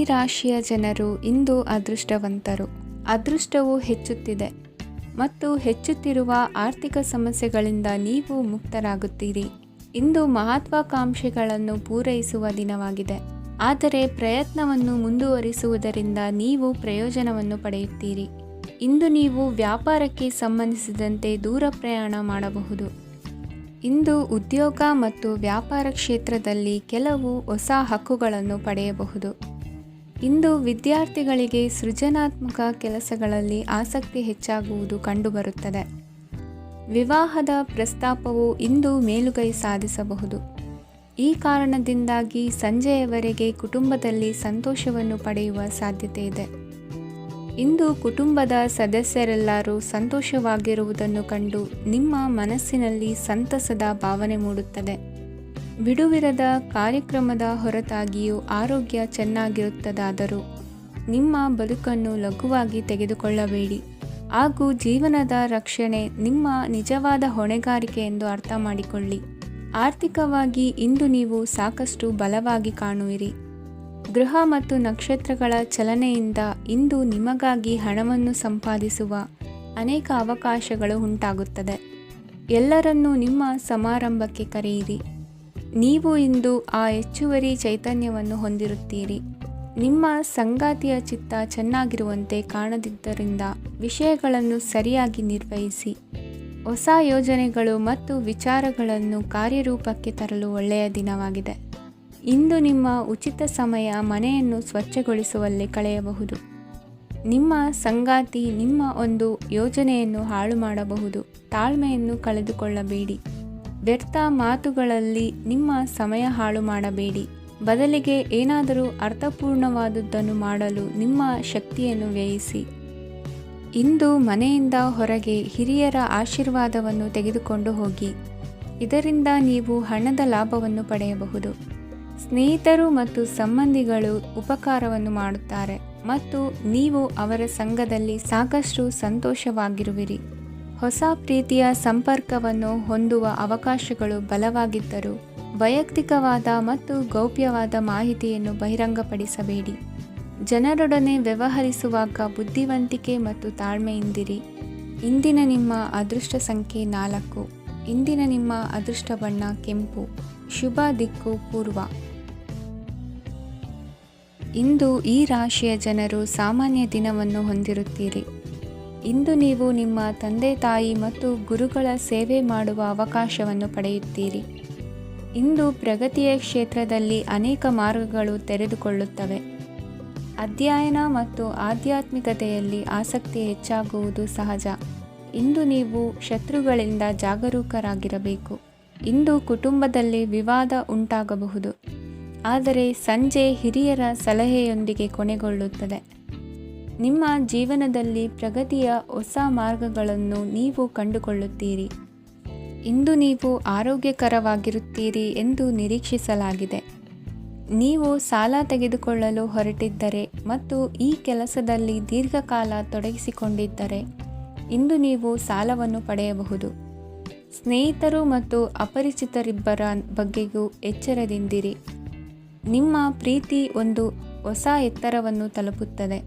ರಾಶಿಯ ಜನರು ಇಂದು ಅದೃಷ್ಟವಂತರು. ಅದೃಷ್ಟವು ಹೆಚ್ಚುತ್ತಿದೆ ಮತ್ತು ಹೆಚ್ಚುತ್ತಿರುವ ಆರ್ಥಿಕ ಸಮಸ್ಯೆಗಳಿಂದ ನೀವು ಮುಕ್ತರಾಗುತ್ತೀರಿ. ಇಂದು ಮಹತ್ವಾಕಾಂಕ್ಷೆಗಳನ್ನು ಪೂರೈಸುವ ದಿನವಾಗಿದೆ. ಆದರೆ ಪ್ರಯತ್ನವನ್ನು ಮುಂದುವರಿಸುವುದರಿಂದ ನೀವು ಪ್ರಯೋಜನವನ್ನು ಪಡೆಯುತ್ತೀರಿ. ಇಂದು ನೀವು ವ್ಯಾಪಾರಕ್ಕೆ ಸಂಬಂಧಿಸಿದಂತೆ ದೂರ ಪ್ರಯಾಣ ಮಾಡಬಹುದು. ಇಂದು ಉದ್ಯೋಗ ಮತ್ತು ವ್ಯಾಪಾರ ಕ್ಷೇತ್ರದಲ್ಲಿ ಕೆಲವು ಹೊಸ ಹಕ್ಕುಗಳನ್ನು ಪಡೆಯಬಹುದು. ಇಂದು ವಿದ್ಯಾರ್ಥಿಗಳಿಗೆ ಸೃಜನಾತ್ಮಕ ಕೆಲಸಗಳಲ್ಲಿ ಆಸಕ್ತಿ ಹೆಚ್ಚಾಗುವುದು ಕಂಡುಬರುತ್ತದೆ. ವಿವಾಹದ ಪ್ರಸ್ತಾಪವು ಇಂದು ಮೇಲುಗೈ ಸಾಧಿಸಬಹುದು. ಈ ಕಾರಣದಿಂದಾಗಿ ಸಂಜೆಯವರೆಗೆ ಕುಟುಂಬದಲ್ಲಿ ಸಂತೋಷವನ್ನು ಪಡೆಯುವ ಸಾಧ್ಯತೆ ಇದೆ. ಇಂದು ಕುಟುಂಬದ ಸದಸ್ಯರೆಲ್ಲರೂ ಸಂತೋಷವಾಗಿರುವುದನ್ನು ಕಂಡು ನಿಮ್ಮ ಮನಸ್ಸಿನಲ್ಲಿ ಸಂತಸದ ಭಾವನೆ ಮೂಡುತ್ತದೆ. ಬಿಡುವಿರದ ಕಾರ್ಯಕ್ರಮದ ಹೊರತಾಗಿಯೂ ಆರೋಗ್ಯ ಚೆನ್ನಾಗಿರುತ್ತದಾದರೂ ನಿಮ್ಮ ಬದುಕನ್ನು ಲಘುವಾಗಿ ತೆಗೆದುಕೊಳ್ಳಬೇಡಿ ಹಾಗೂ ಜೀವನದ ರಕ್ಷಣೆ ನಿಮ್ಮ ನಿಜವಾದ ಹೊಣೆಗಾರಿಕೆ ಎಂದು ಅರ್ಥ ಮಾಡಿಕೊಳ್ಳಿ. ಆರ್ಥಿಕವಾಗಿ ಇಂದು ನೀವು ಸಾಕಷ್ಟು ಬಲವಾಗಿ ಕಾಣುವಿರಿ. ಗ್ರಹ ಮತ್ತು ನಕ್ಷತ್ರಗಳ ಚಲನೆಯಿಂದ ಇಂದು ನಿಮಗಾಗಿ ಹಣವನ್ನು ಸಂಪಾದಿಸುವ ಅನೇಕ ಅವಕಾಶಗಳು ಉಂಟಾಗುತ್ತದೆ. ಎಲ್ಲರನ್ನೂ ನಿಮ್ಮ ಸಮಾರಂಭಕ್ಕೆ ಕರೆಯಿರಿ. ನೀವು ಇಂದು ಆ ಹೆಚ್ಚುವರಿ ಚೈತನ್ಯವನ್ನು ಹೊಂದಿರುತ್ತೀರಿ. ನಿಮ್ಮ ಸಂಗಾತಿಯ ಚಿತ್ತ ಚೆನ್ನಾಗಿರುವಂತೆ ಕಾಣದಿದ್ದರಿಂದ ವಿಷಯಗಳನ್ನು ಸರಿಯಾಗಿ ನಿರ್ವಹಿಸಿ. ಹೊಸ ಯೋಜನೆಗಳು ಮತ್ತು ವಿಚಾರಗಳನ್ನು ಕಾರ್ಯರೂಪಕ್ಕೆ ತರಲು ಒಳ್ಳೆಯ ದಿನವಾಗಿದೆ. ಇಂದು ನಿಮ್ಮ ಉಚಿತ ಸಮಯ ಮನೆಯನ್ನು ಸ್ವಚ್ಛಗೊಳಿಸುವಲ್ಲಿ ಕಳೆಯಬಹುದು. ನಿಮ್ಮ ಸಂಗಾತಿ ನಿಮ್ಮ ಒಂದು ಯೋಜನೆಯನ್ನು ಹಾಳು ಮಾಡಬಹುದು. ತಾಳ್ಮೆಯನ್ನು ಕಳೆದುಕೊಳ್ಳಬೇಡಿ. ವ್ಯರ್ಥ ಮಾತುಗಳಲ್ಲಿ ನಿಮ್ಮ ಸಮಯ ಹಾಳು ಮಾಡಬೇಡಿ. ಬದಲಿಗೆ ಏನಾದರೂ ಅರ್ಥಪೂರ್ಣವಾದುದನ್ನು ಮಾಡಲು ನಿಮ್ಮ ಶಕ್ತಿಯನ್ನು ವ್ಯಯಿಸಿ. ಇಂದು ಮನೆಯಿಂದ ಹೊರಗೆ ಹಿರಿಯರ ಆಶೀರ್ವಾದವನ್ನು ತೆಗೆದುಕೊಂಡು ಹೋಗಿ. ಇದರಿಂದ ನೀವು ಹಣದ ಲಾಭವನ್ನು ಪಡೆಯಬಹುದು. ಸ್ನೇಹಿತರು ಮತ್ತು ಸಂಬಂಧಿಗಳು ಉಪಕಾರವನ್ನು ಮಾಡುತ್ತಾರೆ ಮತ್ತು ನೀವು ಅವರ ಸಂಘದಲ್ಲಿ ಸಾಕಷ್ಟು ಸಂತೋಷವಾಗಿರುವಿರಿ. ಹೊಸ ಪ್ರೀತಿಯ ಸಂಪರ್ಕವನ್ನು ಹೊಂದುವ ಅವಕಾಶಗಳು ಬಲವಾಗಿದ್ದರೂ ವೈಯಕ್ತಿಕವಾದ ಮತ್ತು ಗೌಪ್ಯವಾದ ಮಾಹಿತಿಯನ್ನು ಬಹಿರಂಗಪಡಿಸಬೇಡಿ. ಜನರೊಡನೆ ವ್ಯವಹರಿಸುವಾಗ ಬುದ್ಧಿವಂತಿಕೆ ಮತ್ತು ತಾಳ್ಮೆಯಿಂದಿರಿ. ಇಂದಿನ ನಿಮ್ಮ ಅದೃಷ್ಟ ಸಂಖ್ಯೆ 4. ಇಂದಿನ ನಿಮ್ಮ ಅದೃಷ್ಟ ಬಣ್ಣ ಕೆಂಪು. ಶುಭ ದಿಕ್ಕು ಪೂರ್ವ. ಇಂದು ಈ ರಾಶಿಯ ಜನರು ಸಾಮಾನ್ಯ ದಿನವನ್ನು ಹೊಂದಿರುತ್ತೀರಿ. ಇಂದು ನೀವು ನಿಮ್ಮ ತಂದೆ ತಾಯಿ ಮತ್ತು ಗುರುಗಳ ಸೇವೆ ಮಾಡುವ ಅವಕಾಶವನ್ನು ಪಡೆಯುತ್ತೀರಿ. ಇಂದು ಪ್ರಗತಿಯ ಕ್ಷೇತ್ರದಲ್ಲಿ ಅನೇಕ ಮಾರ್ಗಗಳು ತೆರೆದುಕೊಳ್ಳುತ್ತವೆ. ಅಧ್ಯಯನ ಮತ್ತು ಆಧ್ಯಾತ್ಮಿಕತೆಯಲ್ಲಿ ಆಸಕ್ತಿ ಹೆಚ್ಚಾಗುವುದು ಸಹಜ. ಇಂದು ನೀವು ಶತ್ರುಗಳಿಂದ ಜಾಗರೂಕರಾಗಿರಬೇಕು. ಇಂದು ಕುಟುಂಬದಲ್ಲಿ ವಿವಾದ ಉಂಟಾಗಬಹುದು, ಆದರೆ ಸಂಜೆ ಹಿರಿಯರ ಸಲಹೆಯೊಂದಿಗೆ ಕೊನೆಗೊಳ್ಳುತ್ತದೆ. ನಿಮ್ಮ ಜೀವನದಲ್ಲಿ ಪ್ರಗತಿಯ ಹೊಸ ಮಾರ್ಗಗಳನ್ನು ನೀವು ಕಂಡುಕೊಳ್ಳುತ್ತೀರಿ. ಇಂದು ನೀವು ಆರೋಗ್ಯಕರವಾಗಿರುತ್ತೀರಿ ಎಂದು ನಿರೀಕ್ಷಿಸಲಾಗಿದೆ. ನೀವು ಸಾಲ ತೆಗೆದುಕೊಳ್ಳಲು ಹೊರಟಿದ್ದರೆ ಮತ್ತು ಈ ಕೆಲಸದಲ್ಲಿ ದೀರ್ಘಕಾಲ ತೊಡಗಿಸಿಕೊಂಡಿದ್ದರೆ ಇಂದು ನೀವು ಸಾಲವನ್ನು ಪಡೆಯಬಹುದು. ಸ್ನೇಹಿತರು ಮತ್ತು ಅಪರಿಚಿತರಿಬ್ಬರ ಬಗ್ಗೆಯೂ ಎಚ್ಚರದಿಂದಿರಿ. ನಿಮ್ಮ ಪ್ರೀತಿ ಒಂದು ಹೊಸ ಎತ್ತರವನ್ನು ತಲುಪುತ್ತದೆ.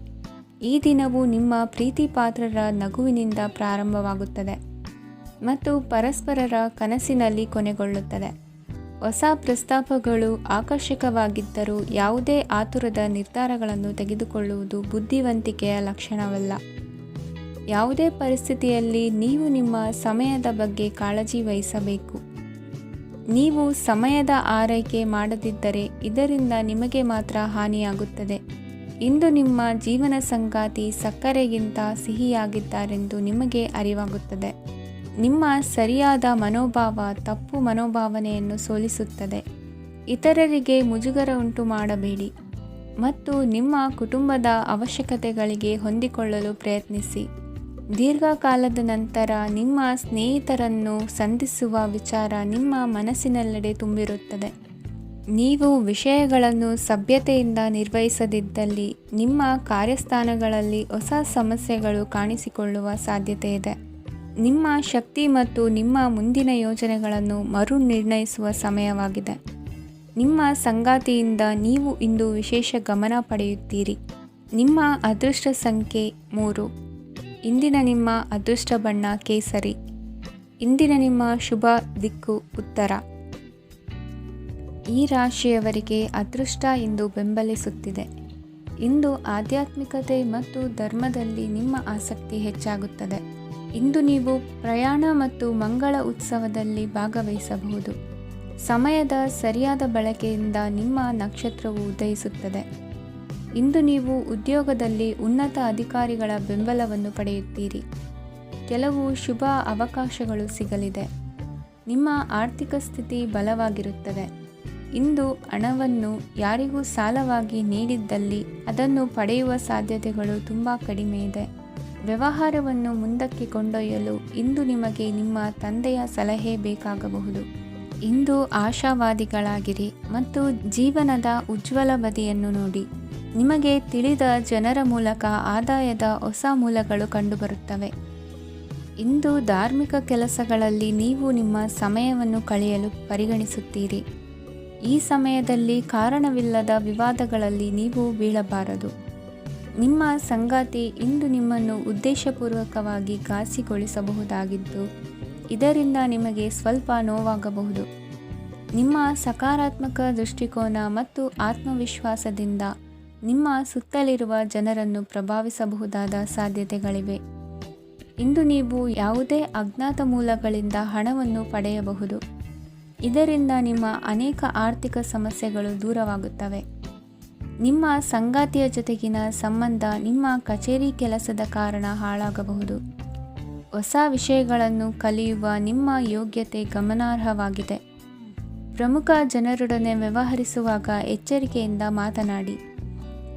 ಈ ದಿನವು ನಿಮ್ಮ ಪ್ರೀತಿ ಪಾತ್ರರ ನಗುವಿನಿಂದ ಪ್ರಾರಂಭವಾಗುತ್ತದೆ ಮತ್ತು ಪರಸ್ಪರರ ಕನಸಿನಲ್ಲಿ ಕೊನೆಗೊಳ್ಳುತ್ತದೆ. ಹೊಸ ಪ್ರಸ್ತಾಪಗಳು ಆಕರ್ಷಕವಾಗಿದ್ದರೂ ಯಾವುದೇ ಆತುರದ ನಿರ್ಧಾರಗಳನ್ನು ತೆಗೆದುಕೊಳ್ಳುವುದು ಬುದ್ಧಿವಂತಿಕೆಯ ಲಕ್ಷಣವಲ್ಲ. ಯಾವುದೇ ಪರಿಸ್ಥಿತಿಯಲ್ಲಿ ನೀವು ನಿಮ್ಮ ಸಮಯದ ಬಗ್ಗೆ ಕಾಳಜಿ ವಹಿಸಬೇಕು. ನೀವು ಸಮಯದ ಆರೈಕೆ ಮಾಡದಿದ್ದರೆ ಇದರಿಂದ ನಿಮಗೆ ಮಾತ್ರ ಹಾನಿಯಾಗುತ್ತದೆ. ಇಂದು ನಿಮ್ಮ ಜೀವನ ಸಂಗಾತಿ ಸಕ್ಕರೆಗಿಂತ ಸಿಹಿಯಾಗಿದ್ದಾರೆಂದು ನಿಮಗೆ ಅರಿವಾಗುತ್ತದೆ. ನಿಮ್ಮ ಸರಿಯಾದ ಮನೋಭಾವ ತಪ್ಪು ಮನೋಭಾವನೆಯನ್ನು ಸೋಲಿಸುತ್ತದೆ. ಇತರರಿಗೆ ಮುಜುಗರ ಉಂಟು ಮಾಡಬೇಡಿ ಮತ್ತು ನಿಮ್ಮ ಕುಟುಂಬದ ಅವಶ್ಯಕತೆಗಳಿಗೆ ಹೊಂದಿಕೊಳ್ಳಲು ಪ್ರಯತ್ನಿಸಿ. ದೀರ್ಘಕಾಲದ ನಂತರ ನಿಮ್ಮ ಸ್ನೇಹಿತರನ್ನು ಸಂಧಿಸುವ ವಿಚಾರ ನಿಮ್ಮ ಮನಸ್ಸಿನೆಲ್ಲೆಡೆ ತುಂಬಿರುತ್ತದೆ. ನೀವು ವಿಷಯಗಳನ್ನು ಸಭ್ಯತೆಯಿಂದ ನಿರ್ವಹಿಸದಿದ್ದಲ್ಲಿ ನಿಮ್ಮ ಕಾರ್ಯಸ್ಥಾನಗಳಲ್ಲಿ ಹೊಸ ಸಮಸ್ಯೆಗಳು ಕಾಣಿಸಿಕೊಳ್ಳುವ ಸಾಧ್ಯತೆ ಇದೆ. ನಿಮ್ಮ ಶಕ್ತಿ ಮತ್ತು ನಿಮ್ಮ ಮುಂದಿನ ಯೋಜನೆಗಳನ್ನು ಮರು ನಿರ್ಣಯಿಸುವ ಸಮಯವಾಗಿದೆ. ನಿಮ್ಮ ಸಂಗಾತಿಯಿಂದ ನೀವು ಇಂದು ವಿಶೇಷ ಗಮನ ಪಡೆಯುತ್ತೀರಿ. ನಿಮ್ಮ ಅದೃಷ್ಟ ಸಂಖ್ಯೆ 3. ಇಂದಿನ ನಿಮ್ಮ ಅದೃಷ್ಟ ಬಣ್ಣ ಕೇಸರಿ. ಇಂದಿನ ನಿಮ್ಮ ಶುಭ ದಿಕ್ಕು ಉತ್ತರ. ಈ ರಾಶಿಯವರಿಗೆ ಅದೃಷ್ಟ ಇಂದು ಬೆಂಬಲಿಸುತ್ತಿದೆ. ಇಂದು ಆಧ್ಯಾತ್ಮಿಕತೆ ಮತ್ತು ಧರ್ಮದಲ್ಲಿ ನಿಮ್ಮ ಆಸಕ್ತಿ ಹೆಚ್ಚಾಗುತ್ತದೆ. ಇಂದು ನೀವು ಪ್ರಯಾಣ ಮತ್ತು ಮಂಗಳ ಉತ್ಸವದಲ್ಲಿ ಭಾಗವಹಿಸಬಹುದು. ಸಮಯದ ಸರಿಯಾದ ಬಳಕೆಯಿಂದ ನಿಮ್ಮ ನಕ್ಷತ್ರವು ಉದಯಿಸುತ್ತದೆ. ಇಂದು ನೀವು ಉದ್ಯೋಗದಲ್ಲಿ ಉನ್ನತ ಅಧಿಕಾರಿಗಳ ಬೆಂಬಲವನ್ನು ಪಡೆಯುತ್ತೀರಿ. ಕೆಲವು ಶುಭ ಅವಕಾಶಗಳು ಸಿಗಲಿದೆ. ನಿಮ್ಮ ಆರ್ಥಿಕ ಸ್ಥಿತಿ ಬಲವಾಗಿರುತ್ತದೆ. ಇಂದು ಹಣವನ್ನು ಯಾರಿಗೂ ಸಾಲವಾಗಿ ನೀಡಿದ್ದಲ್ಲಿ ಅದನ್ನು ಪಡೆಯುವ ಸಾಧ್ಯತೆಗಳು ತುಂಬ ಕಡಿಮೆ ಇದೆ. ವ್ಯವಹಾರವನ್ನು ಮುಂದಕ್ಕೆ ಕೊಂಡೊಯ್ಯಲು ಇಂದು ನಿಮಗೆ ನಿಮ್ಮ ತಂದೆಯ ಸಲಹೆ ಬೇಕಾಗಬಹುದು. ಇಂದು ಆಶಾವಾದಿಗಳಾಗಿರಿ ಮತ್ತು ಜೀವನದ ಉಜ್ವಲ ಬದಿಯನ್ನು ನೋಡಿ. ನಿಮಗೆ ತಿಳಿದ ಜನರ ಮೂಲಕ ಆದಾಯದ ಹೊಸ ಮೂಲಗಳು ಕಂಡುಬರುತ್ತವೆ. ಇಂದು ಧಾರ್ಮಿಕ ಕೆಲಸಗಳಲ್ಲಿ ನೀವು ನಿಮ್ಮ ಸಮಯವನ್ನು ಕಳೆಯಲು ಪರಿಗಣಿಸುತ್ತೀರಿ. ಈ ಸಮಯದಲ್ಲಿ ಕಾರಣವಿಲ್ಲದ ವಿವಾದಗಳಲ್ಲಿ ನೀವು ಬೀಳಬಾರದು. ನಿಮ್ಮ ಸಂಗಾತಿ ಇಂದು ನಿಮ್ಮನ್ನು ಉದ್ದೇಶಪೂರ್ವಕವಾಗಿ ಘಾಸಿಗೊಳಿಸಬಹುದಾಗಿದ್ದು, ಇದರಿಂದ ನಿಮಗೆ ಸ್ವಲ್ಪ ನೋವಾಗಬಹುದು. ನಿಮ್ಮ ಸಕಾರಾತ್ಮಕ ದೃಷ್ಟಿಕೋನ ಮತ್ತು ಆತ್ಮವಿಶ್ವಾಸದಿಂದ ನಿಮ್ಮ ಸುತ್ತಲಿರುವ ಜನರನ್ನು ಪ್ರಭಾವಿಸಬಹುದಾದ ಸಾಧ್ಯತೆಗಳಿವೆ. ಇಂದು ನೀವು ಯಾವುದೇ ಅಜ್ಞಾತ ಮೂಲಗಳಿಂದ ಹಣವನ್ನು ಪಡೆಯಬಹುದು. ಇದರಿಂದ ನಿಮ್ಮ ಅನೇಕ ಆರ್ಥಿಕ ಸಮಸ್ಯೆಗಳು ದೂರವಾಗುತ್ತವೆ. ನಿಮ್ಮ ಸಂಗಾತಿಯ ಜೊತೆಗಿನ ಸಂಬಂಧ ನಿಮ್ಮ ಕಚೇರಿ ಕೆಲಸದ ಕಾರಣ ಹಾಳಾಗಬಹುದು. ಹೊಸ ವಿಷಯಗಳನ್ನು ಕಲಿಯುವ ನಿಮ್ಮ ಯೋಗ್ಯತೆ ಗಮನಾರ್ಹವಾಗಿದೆ. ಪ್ರಮುಖ ಜನರೊಡನೆ ವ್ಯವಹರಿಸುವಾಗ ಎಚ್ಚರಿಕೆಯಿಂದ ಮಾತನಾಡಿ.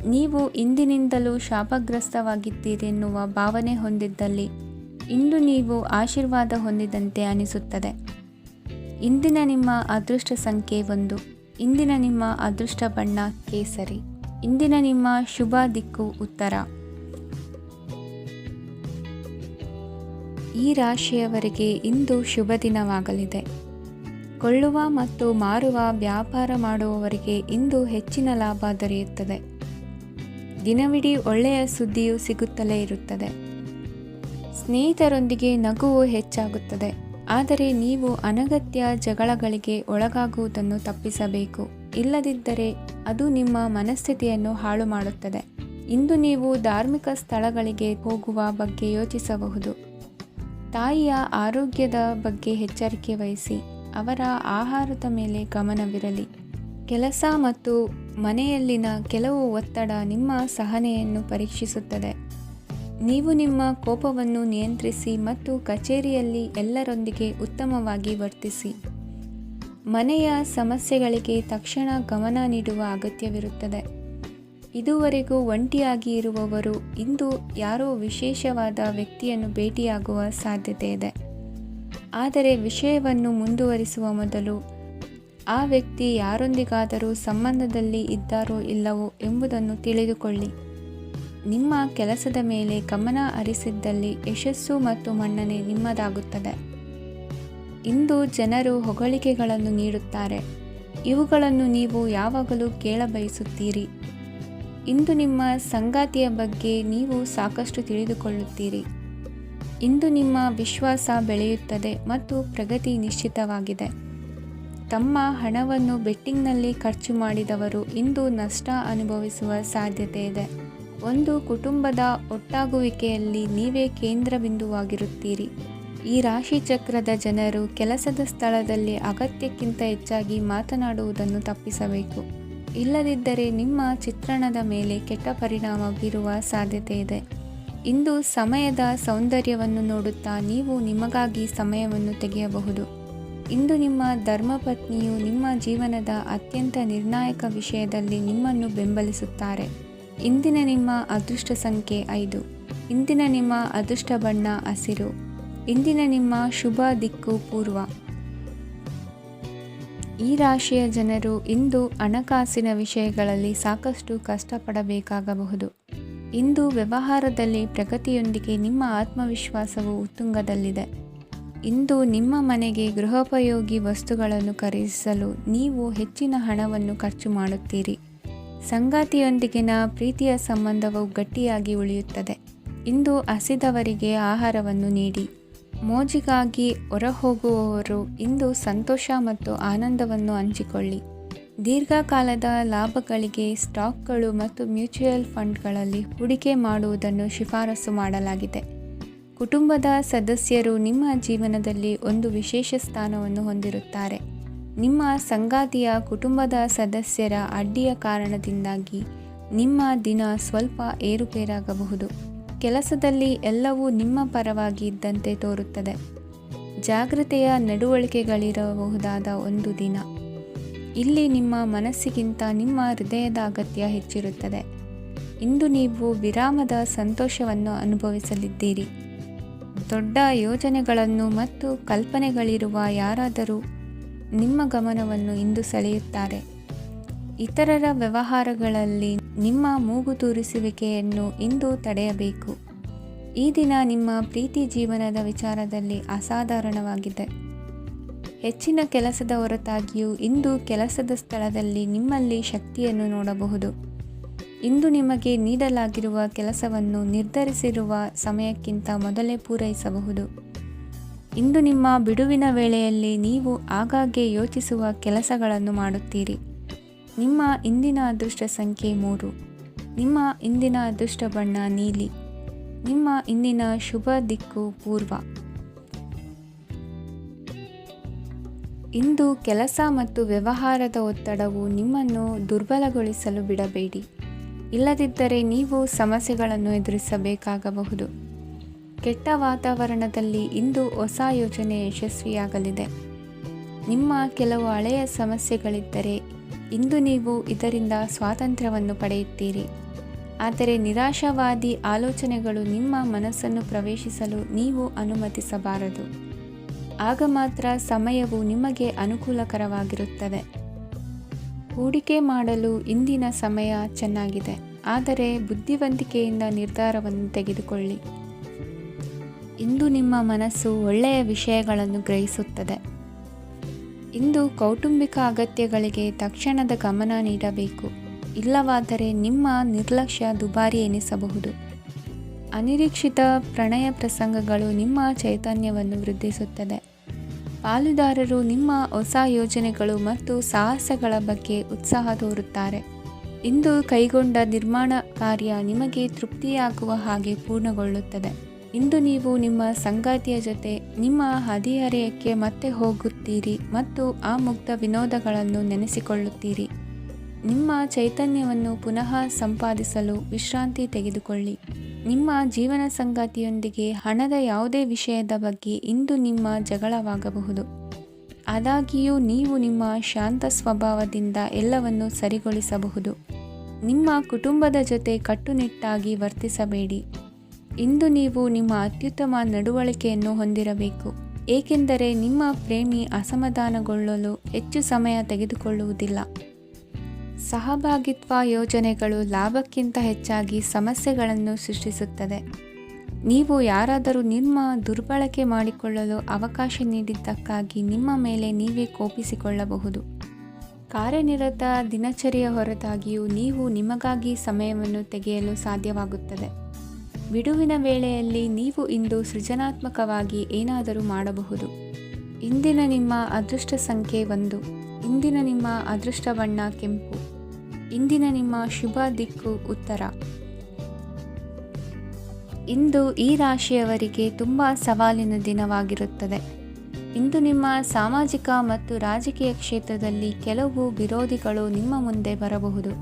ನೀವು ಇಂದಿನಿಂದಲೂ ಶಾಪಗ್ರಸ್ತವಾಗಿದ್ದೀರೆನ್ನುವ ಭಾವನೆ ಹೊಂದಿದ್ದಲ್ಲಿ ಇಂದು ನೀವು ಆಶೀರ್ವಾದ ಹೊಂದಿದಂತೆ ಅನಿಸುತ್ತದೆ. ಇಂದಿನ ನಿಮ್ಮ ಅದೃಷ್ಟ ಸಂಖ್ಯೆ 1. ಇಂದಿನ ನಿಮ್ಮ ಅದೃಷ್ಟ ಬಣ್ಣ ಕೇಸರಿ. ಇಂದಿನ ನಿಮ್ಮ ಶುಭ ದಿಕ್ಕು ಉತ್ತರ. ಈ ರಾಶಿಯವರಿಗೆ ಇಂದು ಶುಭ ದಿನವಾಗಲಿದೆ. ಕೊಳ್ಳುವ ಮತ್ತು ಮಾರುವ ವ್ಯಾಪಾರ ಮಾಡುವವರಿಗೆ ಇಂದು ಹೆಚ್ಚಿನ ಲಾಭ ದೊರೆಯುತ್ತದೆ. ದಿನವಿಡೀ ಒಳ್ಳೆಯ ಸುದ್ದಿಯು ಸಿಗುತ್ತಲೇ ಇರುತ್ತದೆ. ಸ್ನೇಹಿತರೊಂದಿಗೆ ನಗುವು ಹೆಚ್ಚಾಗುತ್ತದೆ. ಆದರೆ ನೀವು ಅನಗತ್ಯ ಜಗಳಗಳಿಗೆ ಒಳಗಾಗುವುದನ್ನು ತಪ್ಪಿಸಬೇಕು. ಇಲ್ಲದಿದ್ದರೆ ಅದು ನಿಮ್ಮ ಮನಸ್ಥಿತಿಯನ್ನು ಹಾಳು ಮಾಡುತ್ತದೆ. ಇಂದು ನೀವು ಧಾರ್ಮಿಕ ಸ್ಥಳಗಳಿಗೆ ಹೋಗುವ ಬಗ್ಗೆ ಯೋಚಿಸಬಹುದು. ತಾಯಿಯ ಆರೋಗ್ಯದ ಬಗ್ಗೆ ಎಚ್ಚರಿಕೆ ವಹಿಸಿ. ಅವರ ಆಹಾರದ ಮೇಲೆ ಗಮನವಿರಲಿ. ಕೆಲಸ ಮತ್ತು ಮನೆಯಲ್ಲಿನ ಕೆಲವು ಒತ್ತಡ ನಿಮ್ಮ ಸಹನೆಯನ್ನು ಪರೀಕ್ಷಿಸುತ್ತದೆ. ನೀವು ನಿಮ್ಮ ಕೋಪವನ್ನು ನಿಯಂತ್ರಿಸಿ ಮತ್ತು ಕಚೇರಿಯಲ್ಲಿ ಎಲ್ಲರೊಂದಿಗೆ ಉತ್ತಮವಾಗಿ ವರ್ತಿಸಿ. ಮನೆಯ ಸಮಸ್ಯೆಗಳಿಗೆ ತಕ್ಷಣ ಗಮನ ನೀಡುವ ಅಗತ್ಯವಿರುತ್ತದೆ. ಇದುವರೆಗೂ ಒಂಟಿಯಾಗಿ ಇರುವವರು ಇಂದು ಯಾರೋ ವಿಶೇಷವಾದ ವ್ಯಕ್ತಿಯನ್ನು ಭೇಟಿಯಾಗುವ ಸಾಧ್ಯತೆ ಇದೆ. ಆದರೆ ವಿಷಯವನ್ನು ಮುಂದುವರಿಸುವ ಮೊದಲು ಆ ವ್ಯಕ್ತಿ ಯಾರೊಂದಿಗಾದರೂ ಸಂಬಂಧದಲ್ಲಿ ಇದ್ದಾರೋ ಇಲ್ಲವೋ ಎಂಬುದನ್ನು ತಿಳಿದುಕೊಳ್ಳಿ. ನಿಮ್ಮ ಕೆಲಸದ ಮೇಲೆ ಗಮನ ಹರಿಸಿದ್ದಲ್ಲಿ ಯಶಸ್ಸು ಮತ್ತು ಮನ್ನಣೆ ನಿಮ್ಮದಾಗುತ್ತದೆ. ಇಂದು ಜನರು ಹೊಗಳಿಕೆಗಳನ್ನು ನೀಡುತ್ತಾರೆ. ಇವುಗಳನ್ನು ನೀವು ಯಾವಾಗಲೂ ಕೇಳಬಯಸುತ್ತೀರಿ. ಇಂದು ನಿಮ್ಮ ಸಂಗಾತಿಯ ಬಗ್ಗೆ ನೀವು ಸಾಕಷ್ಟು ತಿಳಿದುಕೊಳ್ಳುತ್ತೀರಿ. ಇಂದು ನಿಮ್ಮ ವಿಶ್ವಾಸ ಬೆಳೆಯುತ್ತದೆ ಮತ್ತು ಪ್ರಗತಿ ನಿಶ್ಚಿತವಾಗಿದೆ. ತಮ್ಮ ಹಣವನ್ನು ಬೆಟ್ಟಿಂಗ್ನಲ್ಲಿ ಖರ್ಚು ಮಾಡಿದವರು ಇಂದು ನಷ್ಟ ಅನುಭವಿಸುವ ಸಾಧ್ಯತೆ ಇದೆ. ಒಂದು ಕುಟುಂಬದ ಒಟ್ಟಾಗುವಿಕೆಯಲ್ಲಿ ನೀವೇ ಕೇಂದ್ರ ಬಿಂದುವಾಗಿರುತ್ತೀರಿ. ಈ ರಾಶಿ ಚಕ್ರದ ಜನರು ಕೆಲಸದ ಸ್ಥಳದಲ್ಲಿ ಅಗತ್ಯಕ್ಕಿಂತ ಹೆಚ್ಚಾಗಿ ಮಾತನಾಡುವುದನ್ನು ತಪ್ಪಿಸಬೇಕು. ಇಲ್ಲದಿದ್ದರೆ ನಿಮ್ಮ ಚಿತ್ರಣದ ಮೇಲೆ ಕೆಟ್ಟ ಪರಿಣಾಮ ಬೀರುವ ಸಾಧ್ಯತೆ ಇದೆ. ಇಂದು ಸಮಯದ ಸೌಂದರ್ಯವನ್ನು ನೋಡುತ್ತಾ ನೀವು ನಿಮಗಾಗಿ ಸಮಯವನ್ನು ತೆಗೆಯಬಹುದು. ಇಂದು ನಿಮ್ಮ ಧರ್ಮಪತ್ನಿಯು ನಿಮ್ಮ ಜೀವನದ ಅತ್ಯಂತ ನಿರ್ಣಾಯಕ ವಿಷಯದಲ್ಲಿ ನಿಮ್ಮನ್ನು ಬೆಂಬಲಿಸುತ್ತಾರೆ. ಇಂದಿನ ನಿಮ್ಮ ಅದೃಷ್ಟ ಸಂಖ್ಯೆ 5. ಇಂದಿನ ನಿಮ್ಮ ಅದೃಷ್ಟ ಬಣ್ಣ ಹಸಿರು. ಇಂದಿನ ನಿಮ್ಮ ಶುಭ ದಿಕ್ಕು ಪೂರ್ವ. ಈ ರಾಶಿಯ ಜನರು ಇಂದು ಹಣಕಾಸಿನ ವಿಷಯಗಳಲ್ಲಿ ಸಾಕಷ್ಟು ಕಷ್ಟಪಡಬೇಕಾಗಬಹುದು. ಇಂದು ವ್ಯವಹಾರದಲ್ಲಿ ಪ್ರಗತಿಯೊಂದಿಗೆ ನಿಮ್ಮ ಆತ್ಮವಿಶ್ವಾಸವು ಉತ್ತುಂಗದಲ್ಲಿದೆ. ಇಂದು ನಿಮ್ಮ ಮನೆಗೆ ಗೃಹೋಪಯೋಗಿ ವಸ್ತುಗಳನ್ನು ಖರೀದಿಸಲು ನೀವು ಹೆಚ್ಚಿನ ಹಣವನ್ನು ಖರ್ಚು ಮಾಡುತ್ತೀರಿ. ಸಂಗಾತಿಯೊಂದಿಗಿನ ಪ್ರೀತಿಯ ಸಂಬಂಧವು ಗಟ್ಟಿಯಾಗಿ ಉಳಿಯುತ್ತದೆ. ಇಂದು ಹಸಿದವರಿಗೆ ಆಹಾರವನ್ನು ನೀಡಿ. ಮೋಜಿಗಾಗಿ ಹೊರಹೋಗುವವರು ಇಂದು ಸಂತೋಷ ಮತ್ತು ಆನಂದವನ್ನು ಹಂಚಿಕೊಳ್ಳಿ. ದೀರ್ಘಕಾಲದ ಲಾಭಗಳಿಗೆ ಸ್ಟಾಕ್ಗಳು ಮತ್ತು ಮ್ಯೂಚುವಲ್ ಫಂಡ್ಗಳಲ್ಲಿ ಹೂಡಿಕೆ ಮಾಡುವುದನ್ನು ಶಿಫಾರಸು ಮಾಡಲಾಗಿದೆ. ಕುಟುಂಬದ ಸದಸ್ಯರು ನಿಮ್ಮ ಜೀವನದಲ್ಲಿ ಒಂದು ವಿಶೇಷ ಸ್ಥಾನವನ್ನು ಹೊಂದಿರುತ್ತಾರೆ. ನಿಮ್ಮ ಸಂಗಾತಿಯ ಕುಟುಂಬದ ಸದಸ್ಯರ ಅಡ್ಡಿಯ ಕಾರಣದಿಂದಾಗಿ ನಿಮ್ಮ ದಿನ ಸ್ವಲ್ಪ ಏರುಪೇರಾಗಬಹುದು. ಕೆಲಸದಲ್ಲಿ ಎಲ್ಲವೂ ನಿಮ್ಮ ಪರವಾಗಿ ಇದ್ದಂತೆ ತೋರುತ್ತದೆ. ಜಾಗ್ರತೆಯ ನಡವಳಿಕೆಗಳಿರಬಹುದಾದ ಒಂದು ದಿನ. ಇಲ್ಲಿ ನಿಮ್ಮ ಮನಸ್ಸಿಗಿಂತ ನಿಮ್ಮ ಹೃದಯದ ಅಗತ್ಯ ಹೆಚ್ಚಿರುತ್ತದೆ. ಇಂದು ನೀವು ವಿರಾಮದ ಸಂತೋಷವನ್ನು ಅನುಭವಿಸಲಿದ್ದೀರಿ. ದೊಡ್ಡ ಯೋಜನೆಗಳನ್ನು ಮತ್ತು ಕಲ್ಪನೆಗಳಿರುವ ಯಾರಾದರೂ ನಿಮ್ಮ ಗಮನವನ್ನು ಇಂದು ಸೆಳೆಯುತ್ತಾರೆ. ಇತರರ ವ್ಯವಹಾರಗಳಲ್ಲಿ ನಿಮ್ಮ ಮೂಗು ತೂರಿಸುವಿಕೆಯನ್ನು ಇಂದು ತಡೆಯಬೇಕು. ಈ ದಿನ ನಿಮ್ಮ ಪ್ರೀತಿ ಜೀವನದ ವಿಚಾರದಲ್ಲಿ ಅಸಾಧಾರಣವಾಗಿದೆ. ಹೆಚ್ಚಿನ ಕೆಲಸದ ಹೊರತಾಗಿಯೂ ಇಂದು ಕೆಲಸದ ಸ್ಥಳದಲ್ಲಿ ನಿಮ್ಮಲ್ಲಿ ಶಕ್ತಿಯನ್ನು ನೋಡಬಹುದು. ಇಂದು ನಿಮಗೆ ನೀಡಲಾಗಿರುವ ಕೆಲಸವನ್ನು ನಿರ್ಧರಿಸಿರುವ ಸಮಯಕ್ಕಿಂತ ಮೊದಲೇ ಪೂರೈಸಬಹುದು. ಇಂದು ನಿಮ್ಮ ಬಿಡುವಿನ ವೇಳೆಯಲ್ಲಿ ನೀವು ಆಗಾಗ್ಗೆ ಯೋಚಿಸುವ ಕೆಲಸಗಳನ್ನು ಮಾಡುತ್ತೀರಿ. ನಿಮ್ಮ ಇಂದಿನ ಅದೃಷ್ಟ ಸಂಖ್ಯೆ 3. ನಿಮ್ಮ ಇಂದಿನ ಅದೃಷ್ಟ ಬಣ್ಣ ನೀಲಿ. ನಿಮ್ಮ ಇಂದಿನ ಶುಭ ದಿಕ್ಕು ಪೂರ್ವ. ಇಂದು ಕೆಲಸ ಮತ್ತು ವ್ಯವಹಾರದ ಒತ್ತಡವು ನಿಮ್ಮನ್ನು ದುರ್ಬಲಗೊಳಿಸಲು ಬಿಡಬೇಡಿ. ಇಲ್ಲದಿದ್ದರೆ ನೀವು ಸಮಸ್ಯೆಗಳನ್ನು ಎದುರಿಸಬೇಕಾಗಬಹುದು. ಕೆಟ್ಟ ವಾತಾವರಣದಲ್ಲಿ ಇಂದು ಹೊಸ ಯೋಜನೆ ಯಶಸ್ವಿಯಾಗಲಿದೆ. ನಿಮ್ಮ ಕೆಲವು ಹಳೆಯ ಸಮಸ್ಯೆಗಳಿದ್ದರೆ ಇಂದು ನೀವು ಇದರಿಂದ ಸ್ವಾತಂತ್ರ್ಯವನ್ನು ಪಡೆಯುತ್ತೀರಿ. ಆದರೆ ನಿರಾಶಾವಾದಿ ಆಲೋಚನೆಗಳು ನಿಮ್ಮ ಮನಸ್ಸನ್ನು ಪ್ರವೇಶಿಸಲು ನೀವು ಅನುಮತಿಸಬಾರದು. ಆಗ ಮಾತ್ರ ಸಮಯವು ನಿಮಗೆ ಅನುಕೂಲಕರವಾಗಿರುತ್ತದೆ. ಹೂಡಿಕೆ ಮಾಡಲು ಇಂದಿನ ಸಮಯ ಚೆನ್ನಾಗಿದೆ, ಆದರೆ ಬುದ್ಧಿವಂತಿಕೆಯಿಂದ ನಿರ್ಧಾರವನ್ನು ತೆಗೆದುಕೊಳ್ಳಿ. ಇಂದು ನಿಮ್ಮ ಮನಸ್ಸು ಒಳ್ಳೆಯ ವಿಷಯಗಳನ್ನು ಗ್ರಹಿಸುತ್ತದೆ. ಇಂದು ಕೌಟುಂಬಿಕ ಅಗತ್ಯಗಳಿಗೆ ತಕ್ಷಣದ ಗಮನ ನೀಡಬೇಕು. ಇಲ್ಲವಾದರೆ ನಿಮ್ಮ ನಿರ್ಲಕ್ಷ್ಯ ದುಬಾರಿ ಎನಿಸಬಹುದು. ಅನಿರೀಕ್ಷಿತ ಪ್ರಣಯ ಪ್ರಸಂಗಗಳು ನಿಮ್ಮ ಚೈತನ್ಯವನ್ನು ವೃದ್ಧಿಸುತ್ತದೆ. ಪಾಲುದಾರರು ನಿಮ್ಮ ಹೊಸ ಯೋಜನೆಗಳು ಮತ್ತು ಸಾಹಸಗಳ ಬಗ್ಗೆ ಉತ್ಸಾಹ ತೋರುತ್ತಾರೆ. ಇಂದು ಕೈಗೊಂಡ ನಿರ್ಮಾಣ ಕಾರ್ಯ ನಿಮಗೆ ತೃಪ್ತಿಯಾಗುವ ಹಾಗೆ ಪೂರ್ಣಗೊಳ್ಳುತ್ತದೆ. ಇಂದು ನೀವು ನಿಮ್ಮ ಸಂಗಾತಿಯ ಜೊತೆ ನಿಮ್ಮ ಹದಿಹರೆಯಕ್ಕೆ ಮತ್ತೆ ಹೋಗುತ್ತೀರಿ ಮತ್ತು ಆ ಮುಗ್ಧ ವಿನೋದಗಳನ್ನು ನೆನೆಸಿಕೊಳ್ಳುತ್ತೀರಿ. ನಿಮ್ಮ ಚೈತನ್ಯವನ್ನು ಪುನಃ ಸಂಪಾದಿಸಲು ವಿಶ್ರಾಂತಿ ತೆಗೆದುಕೊಳ್ಳಿ. ನಿಮ್ಮ ಜೀವನ ಸಂಗಾತಿಯೊಂದಿಗೆ ಹಣದ ಯಾವುದೇ ವಿಷಯದ ಬಗ್ಗೆ ಇಂದು ನಿಮ್ಮ ಜಗಳವಾಗಬಹುದು. ಆದಾಗ್ಯೂ ನೀವು ನಿಮ್ಮ ಶಾಂತ ಸ್ವಭಾವದಿಂದ ಎಲ್ಲವನ್ನು ಸರಿಗೊಳಿಸಬಹುದು. ನಿಮ್ಮ ಕುಟುಂಬದ ಜೊತೆ ಕಟ್ಟುನಿಟ್ಟಾಗಿ ವರ್ತಿಸಬೇಡಿ. ಇಂದು ನೀವು ನಿಮ್ಮ ಅತ್ಯುತ್ತಮ ನಡವಳಿಕೆಯನ್ನು ಹೊಂದಿರಬೇಕು, ಏಕೆಂದರೆ ನಿಮ್ಮ ಪ್ರೇಮಿ ಅಸಮಾಧಾನಗೊಳ್ಳಲು ಹೆಚ್ಚು ಸಮಯ ತೆಗೆದುಕೊಳ್ಳುವುದಿಲ್ಲ. ಸಹಭಾಗಿತ್ವ ಯೋಜನೆಗಳು ಲಾಭಕ್ಕಿಂತ ಹೆಚ್ಚಾಗಿ ಸಮಸ್ಯೆಗಳನ್ನು ಸೃಷ್ಟಿಸುತ್ತದೆ. ನೀವು ಯಾರಾದರೂ ನಿಮ್ಮ ದುರ್ಬಳಕೆ ಮಾಡಿಕೊಳ್ಳಲು ಅವಕಾಶ ನೀಡಿದ್ದಕ್ಕಾಗಿ ನಿಮ್ಮ ಮೇಲೆ ನೀವೇ ಕೋಪಿಸಿಕೊಳ್ಳಬಹುದು. ಕಾರ್ಯನಿರತ ದಿನಚರಿಯ ಹೊರತಾಗಿಯೂ ನೀವು ನಿಮಗಾಗಿ ಸಮಯವನ್ನು ತೆಗೆಯಲು ಸಾಧ್ಯವಾಗುತ್ತದೆ. ಬಿಡುವಿನ ವೇಳೆಯಲ್ಲಿ ನೀವು ಇಂದು ಸೃಜನಾತ್ಮಕವಾಗಿ ಏನಾದರೂ ಮಾಡಬಹುದು. ಇಂದಿನ ನಿಮ್ಮ ಅದೃಷ್ಟ ಸಂಖ್ಯೆ 1. ಇಂದಿನ ನಿಮ್ಮ ಅದೃಷ್ಟ ಬಣ್ಣ ಕೆಂಪು. ಇಂದಿನ ನಿಮ್ಮ ಶುಭ ದಿಕ್ಕು ಉತ್ತರ. ಇಂದು ಈ ರಾಶಿಯವರಿಗೆ ತುಂಬ ಸವಾಲಿನ ದಿನವಾಗಿರುತ್ತದೆ. ಇಂದು ನಿಮ್ಮ ಸಾಮಾಜಿಕ ಮತ್ತು ರಾಜಕೀಯ ಕ್ಷೇತ್ರದಲ್ಲಿ ಕೆಲವು ವಿರೋಧಿಗಳು ನಿಮ್ಮ ಮುಂದೆ ಬರಬಹುದು.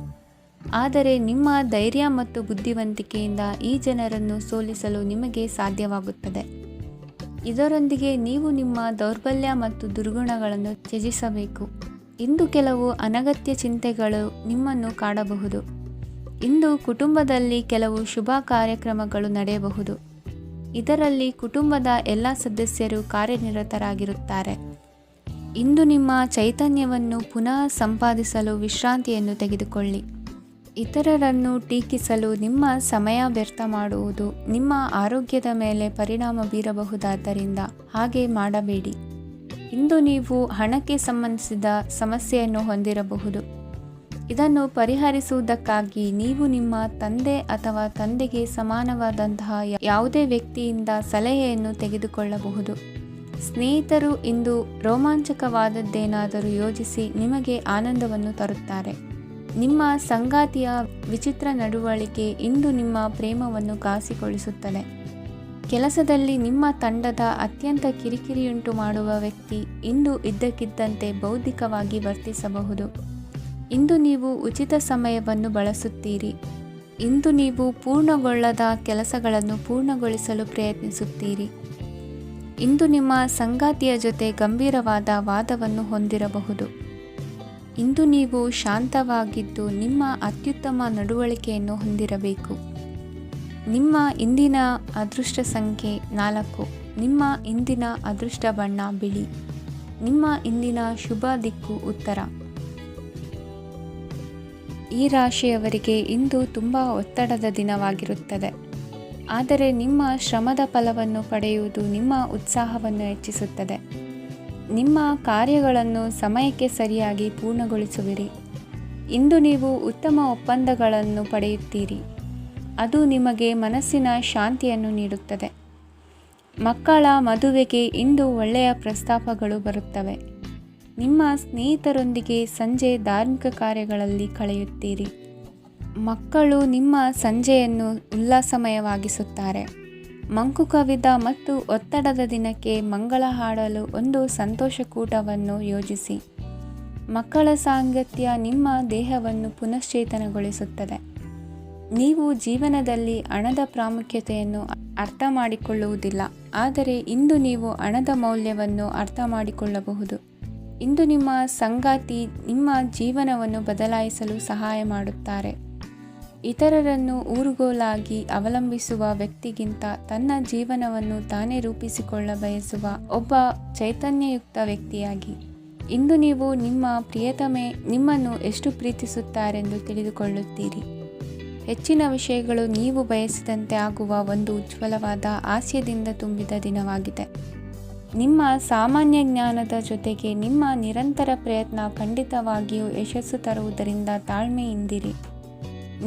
ಆದರೆ ನಿಮ್ಮ ಧೈರ್ಯ ಮತ್ತು ಬುದ್ಧಿವಂತಿಕೆಯಿಂದ ಈ ಜನರನ್ನು ಸೋಲಿಸಲು ನಿಮಗೆ ಸಾಧ್ಯವಾಗುತ್ತದೆ. ಇದರೊಂದಿಗೆ ನೀವು ನಿಮ್ಮ ದೌರ್ಬಲ್ಯ ಮತ್ತು ದುರ್ಗುಣಗಳನ್ನು ತ್ಯಜಿಸಬೇಕು. ಇಂದು ಕೆಲವು ಅನಗತ್ಯ ಚಿಂತೆಗಳು ನಿಮ್ಮನ್ನು ಕಾಡಬಹುದು. ಇಂದು ಕುಟುಂಬದಲ್ಲಿ ಕೆಲವು ಶುಭ ಕಾರ್ಯಕ್ರಮಗಳು ನಡೆಯಬಹುದು. ಇದರಲ್ಲಿ ಕುಟುಂಬದ ಎಲ್ಲ ಸದಸ್ಯರು ಕಾರ್ಯನಿರತರಾಗಿರುತ್ತಾರೆ. ಇಂದು ನಿಮ್ಮ ಚೈತನ್ಯವನ್ನು ಪುನಃ ಸಂಪಾದಿಸಲು ವಿಶ್ರಾಂತಿಯನ್ನು ತೆಗೆದುಕೊಳ್ಳಿ. ಇತರರನ್ನು ಟೀಕಿಸಲು ನಿಮ್ಮ ಸಮಯ ವ್ಯರ್ಥ ಮಾಡುವುದು ನಿಮ್ಮ ಆರೋಗ್ಯದ ಮೇಲೆ ಪರಿಣಾಮ ಬೀರಬಹುದಾದ್ದರಿಂದ ಹಾಗೆ ಮಾಡಬೇಡಿ. ಇಂದು ನೀವು ಹಣಕ್ಕೆ ಸಂಬಂಧಿಸಿದ ಸಮಸ್ಯೆಯನ್ನು ಹೊಂದಿರಬಹುದು. ಇದನ್ನು ಪರಿಹರಿಸುವುದಕ್ಕಾಗಿ ನೀವು ನಿಮ್ಮ ತಂದೆ ಅಥವಾ ತಂದೆಗೆ ಸಮಾನವಾದಂತಹ ಯಾವುದೇ ವ್ಯಕ್ತಿಯಿಂದ ಸಲಹೆಯನ್ನು ತೆಗೆದುಕೊಳ್ಳಬಹುದು. ಸ್ನೇಹಿತರು ಇಂದು ರೋಮಾಂಚಕವಾದದ್ದೇನಾದರೂ ಯೋಜಿಸಿ ನಿಮಗೆ ಆನಂದವನ್ನು ತರುತ್ತಾರೆ. ನಿಮ್ಮ ಸಂಗಾತಿಯ ವಿಚಿತ್ರ ನಡವಳಿಕೆ ಇಂದು ನಿಮ್ಮ ಪ್ರೇಮವನ್ನು ಘಾಸಿಗೊಳಿಸುತ್ತದೆ. ಕೆಲಸದಲ್ಲಿ ನಿಮ್ಮ ತಂಡದ ಅತ್ಯಂತ ಕಿರಿಕಿರಿಯುಂಟು ಮಾಡುವ ವ್ಯಕ್ತಿ ಇಂದು ಇದ್ದಕ್ಕಿದ್ದಂತೆ ಬೌದ್ಧಿಕವಾಗಿ ವರ್ತಿಸಬಹುದು. ಇಂದು ನೀವು ಉಚಿತ ಸಮಯವನ್ನು ಬಳಸುತ್ತೀರಿ. ಇಂದು ನೀವು ಪೂರ್ಣಗೊಳ್ಳದ ಕೆಲಸಗಳನ್ನು ಪೂರ್ಣಗೊಳಿಸಲು ಪ್ರಯತ್ನಿಸುತ್ತೀರಿ. ಇಂದು ನಿಮ್ಮ ಸಂಗಾತಿಯ ಜೊತೆ ಗಂಭೀರವಾದ ವಾದವನ್ನು ಹೊಂದಿರಬಹುದು. ಇಂದು ನೀವು ಶಾಂತವಾಗಿದ್ದು ನಿಮ್ಮ ಅತ್ಯುತ್ತಮ ನಡವಳಿಕೆಯನ್ನು ಹೊಂದಿರಬೇಕು. ನಿಮ್ಮ ಇಂದಿನ ಅದೃಷ್ಟ ಸಂಖ್ಯೆ 4. ನಿಮ್ಮ ಇಂದಿನ ಅದೃಷ್ಟ ಬಣ್ಣ ಬಿಳಿ. ನಿಮ್ಮ ಇಂದಿನ ಶುಭ ದಿಕ್ಕು ಉತ್ತರ. ಈ ರಾಶಿಯವರಿಗೆ ಇಂದು ತುಂಬ ಒತ್ತಡದ ದಿನವಾಗಿರುತ್ತದೆ. ಆದರೆ ನಿಮ್ಮ ಶ್ರಮದ ಫಲವನ್ನು ಪಡೆಯುವುದು ನಿಮ್ಮ ಉತ್ಸಾಹವನ್ನು ಹೆಚ್ಚಿಸುತ್ತದೆ. ನಿಮ್ಮ ಕಾರ್ಯಗಳನ್ನು ಸಮಯಕ್ಕೆ ಸರಿಯಾಗಿ ಪೂರ್ಣಗೊಳಿಸುವಿರಿ. ಇಂದು ನೀವು ಉತ್ತಮ ಒಪ್ಪಂದಗಳನ್ನು ಪಡೆಯುತ್ತೀರಿ. ಅದು ನಿಮಗೆ ಮನಸ್ಸಿನ ಶಾಂತಿಯನ್ನು ನೀಡುತ್ತದೆ. ಮಕ್ಕಳ ಮದುವೆಗೆ ಇಂದು ಒಳ್ಳೆಯ ಪ್ರಸ್ತಾಪಗಳು ಬರುತ್ತವೆ. ನಿಮ್ಮ ಸ್ನೇಹಿತರೊಂದಿಗೆ ಸಂಜೆ ಧಾರ್ಮಿಕ ಕಾರ್ಯಗಳಲ್ಲಿ ಕಳೆಯುತ್ತೀರಿ. ಮಕ್ಕಳು ನಿಮ್ಮ ಸಂಜೆಯನ್ನು ಉಲ್ಲಾಸಮಯವಾಗಿಸುತ್ತಾರೆ. ಮಂಕು ಕವಿದ ಮತ್ತು ಒತ್ತಡದ ದಿನಕ್ಕೆ ಮಂಗಳ ಹಾಡಲು ಒಂದು ಸಂತೋಷಕೂಟವನ್ನು ಯೋಜಿಸಿ. ಮಕ್ಕಳ ಸಾಂಗತ್ಯ ನಿಮ್ಮ ದೇಹವನ್ನು ಪುನಶ್ಚೇತನಗೊಳಿಸುತ್ತದೆ. ನೀವು ಜೀವನದಲ್ಲಿ ಹಣದ ಪ್ರಾಮುಖ್ಯತೆಯನ್ನು ಅರ್ಥ ಮಾಡಿಕೊಳ್ಳುವುದಿಲ್ಲ, ಆದರೆ ಇಂದು ನೀವು ಹಣದ ಮೌಲ್ಯವನ್ನು ಅರ್ಥ ಮಾಡಿಕೊಳ್ಳಬಹುದು. ಇಂದು ನಿಮ್ಮ ಸಂಗಾತಿ ನಿಮ್ಮ ಜೀವನವನ್ನು ಬದಲಾಯಿಸಲು ಸಹಾಯ ಮಾಡುತ್ತಾರೆ. ಇತರರನ್ನು ಊರುಗೋಲಾಗಿ ಅವಲಂಬಿಸುವ ವ್ಯಕ್ತಿಗಿಂತ ತನ್ನ ಜೀವನವನ್ನು ತಾನೇ ರೂಪಿಸಿಕೊಳ್ಳ ಬಯಸುವ ಒಬ್ಬ ಚೈತನ್ಯಯುಕ್ತ ವ್ಯಕ್ತಿಯಾಗಿ. ಇಂದು ನೀವು ನಿಮ್ಮ ಪ್ರಿಯತಮೆ ನಿಮ್ಮನ್ನು ಎಷ್ಟು ಪ್ರೀತಿಸುತ್ತಾರೆಂದು ತಿಳಿದುಕೊಳ್ಳುತ್ತೀರಿ. ಹೆಚ್ಚಿನ ವಿಷಯಗಳು ನೀವು ಬಯಸಿದಂತೆ ಆಗುವ ಒಂದು ಉಜ್ವಲವಾದ ಹಾಸ್ಯದಿಂದ ತುಂಬಿದ ದಿನವಾಗಿದೆ. ನಿಮ್ಮ ಸಾಮಾನ್ಯ ಜ್ಞಾನದ ಜೊತೆಗೆ ನಿಮ್ಮ ನಿರಂತರ ಪ್ರಯತ್ನ ಖಂಡಿತವಾಗಿಯೂ ಯಶಸ್ಸು ತರುವುದರಿಂದ ತಾಳ್ಮೆಯಿಂದಿರಿ.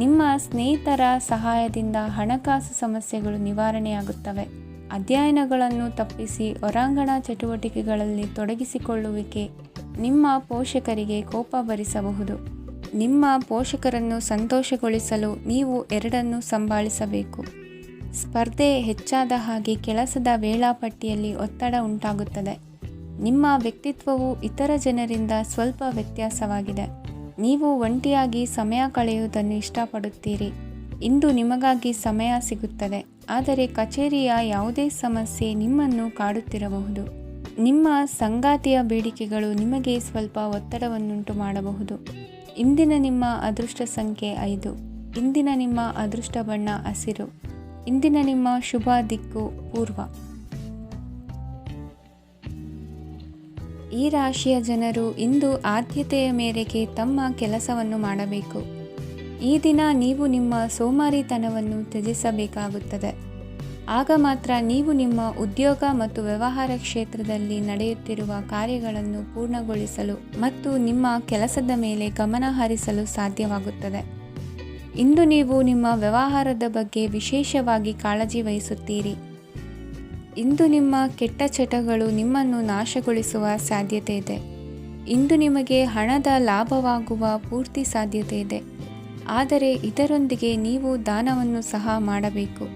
ನಿಮ್ಮ ಸ್ನೇಹಿತರ ಸಹಾಯದಿಂದ ಹಣಕಾಸು ಸಮಸ್ಯೆಗಳು ನಿವಾರಣೆಯಾಗುತ್ತವೆ. ಅಧ್ಯಯನಗಳನ್ನು ತಪ್ಪಿಸಿ ಹೊರಾಂಗಣ ಚಟುವಟಿಕೆಗಳಲ್ಲಿ ತೊಡಗಿಸಿಕೊಳ್ಳುವಿಕೆ ನಿಮ್ಮ ಪೋಷಕರಿಗೆ ಕೋಪ ಭರಿಸಬಹುದು. ನಿಮ್ಮ ಪೋಷಕರನ್ನು ಸಂತೋಷಗೊಳಿಸಲು ನೀವು ಎರಡನ್ನೂ ಸಂಭಾಳಿಸಬೇಕು. ಸ್ಪರ್ಧೆ ಹೆಚ್ಚಾದ ಹಾಗೆ ಕೆಲಸದ ವೇಳಾಪಟ್ಟಿಯಲ್ಲಿ ಒತ್ತಡ ಉಂಟಾಗುತ್ತದೆ. ನಿಮ್ಮ ವ್ಯಕ್ತಿತ್ವವು ಇತರ ಜನರಿಂದ ಸ್ವಲ್ಪ ವ್ಯತ್ಯಾಸವಾಗಿದೆ. ನೀವು ಒಂಟಿಯಾಗಿ ಸಮಯ ಕಳೆಯುವುದನ್ನು ಇಷ್ಟಪಡುತ್ತೀರಿ. ಇಂದು ನಿಮಗಾಗಿ ಸಮಯ ಸಿಗುತ್ತದೆ, ಆದರೆ ಕಚೇರಿಯ ಯಾವುದೇ ಸಮಸ್ಯೆ ನಿಮ್ಮನ್ನು ಕಾಡುತ್ತಿರಬಹುದು. ನಿಮ್ಮ ಸಂಗಾತಿಯ ಬೇಡಿಕೆಗಳು ನಿಮಗೆ ಸ್ವಲ್ಪ ಒತ್ತಡವನ್ನುಂಟು ಮಾಡಬಹುದು. ಇಂದಿನ ನಿಮ್ಮ ಅದೃಷ್ಟ ಸಂಖ್ಯೆ 5. ಇಂದಿನ ನಿಮ್ಮ ಅದೃಷ್ಟ ಬಣ್ಣ ಹಸಿರು. ಇಂದಿನ ನಿಮ್ಮ ಶುಭ ದಿಕ್ಕು ಪೂರ್ವ. ಈ ರಾಶಿಯ ಜನರು ಇಂದು ಆದ್ಯತೆಯ ಮೇರೆಗೆ ತಮ್ಮ ಕೆಲಸವನ್ನು ಮಾಡಬೇಕು. ಈ ದಿನ ನೀವು ನಿಮ್ಮ ಸೋಮಾರಿತನವನ್ನು ತ್ಯಜಿಸಬೇಕಾಗುತ್ತದೆ. ಆಗ ಮಾತ್ರ ನೀವು ನಿಮ್ಮ ಉದ್ಯೋಗ ಮತ್ತು ವ್ಯವಹಾರ ಕ್ಷೇತ್ರದಲ್ಲಿ ನಡೆಯುತ್ತಿರುವ ಕಾರ್ಯಗಳನ್ನು ಪೂರ್ಣಗೊಳಿಸಲು ಮತ್ತು ನಿಮ್ಮ ಕೆಲಸದ ಮೇಲೆ ಗಮನ ಹರಿಸಲು ಸಾಧ್ಯವಾಗುತ್ತದೆ. ಇಂದು ನೀವು ನಿಮ್ಮ ವ್ಯವಹಾರದ ಬಗ್ಗೆ ವಿಶೇಷವಾಗಿ ಕಾಳಜಿ ವಹಿಸುತ್ತೀರಿ. ಇಂದು ನಿಮ್ಮ ಕೆಟ್ಟ ಚಟಗಳು ನಿಮ್ಮನ್ನು ನಾಶಗೊಳಿಸುವ ಸಾಧ್ಯತೆ ಇದೆ. ಇಂದು ನಿಮಗೆ ಹಣದ ಲಾಭವಾಗುವ ಪೂರ್ತಿ ಸಾಧ್ಯತೆ ಇದೆ, ಆದರೆ ಇದರೊಂದಿಗೆ ನೀವು ದಾನವನ್ನು ಸಹ ಮಾಡಬೇಕು,